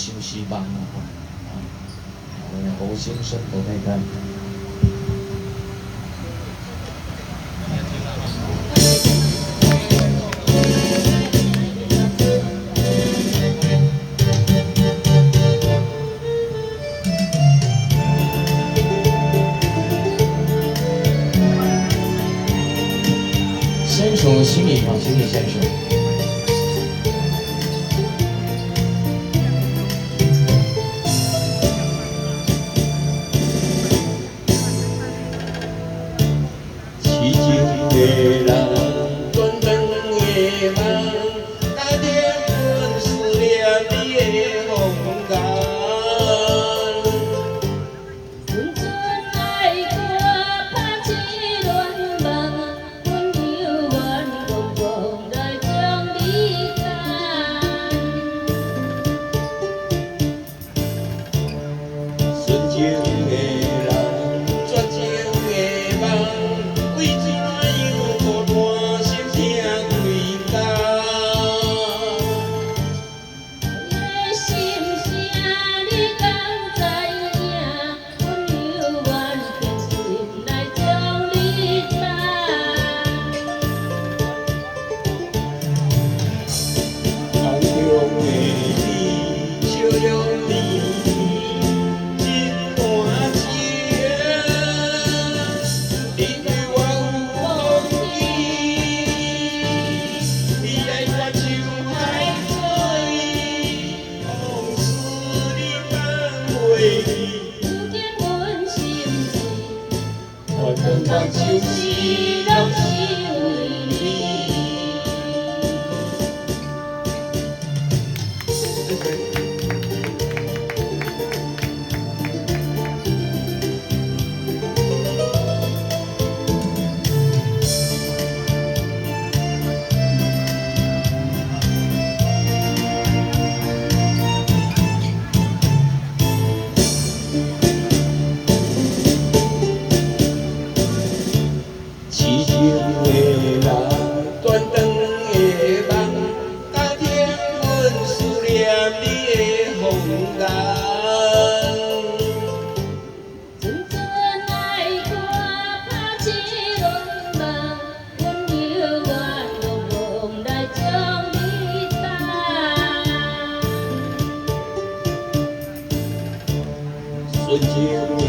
休息房好先生都在干。先生心理房，心理先生。痴情的人，短长的梦，加点阮思念你的风干。阮准爱过拍起乱梦，阮犹原戆戆来将你等。纯情的人，绝情的梦，为怎样孤单心痛几工？你的心声你敢知影？阮犹原偏心来将你等。梦中的你，笑容你。如今阮心事，我常常就是拢是为你。痴情的人，短长的梦，加添阮思念你的风干。阵阵爱歌拍起乱梦，阮犹原戆戆来将你等。纯情的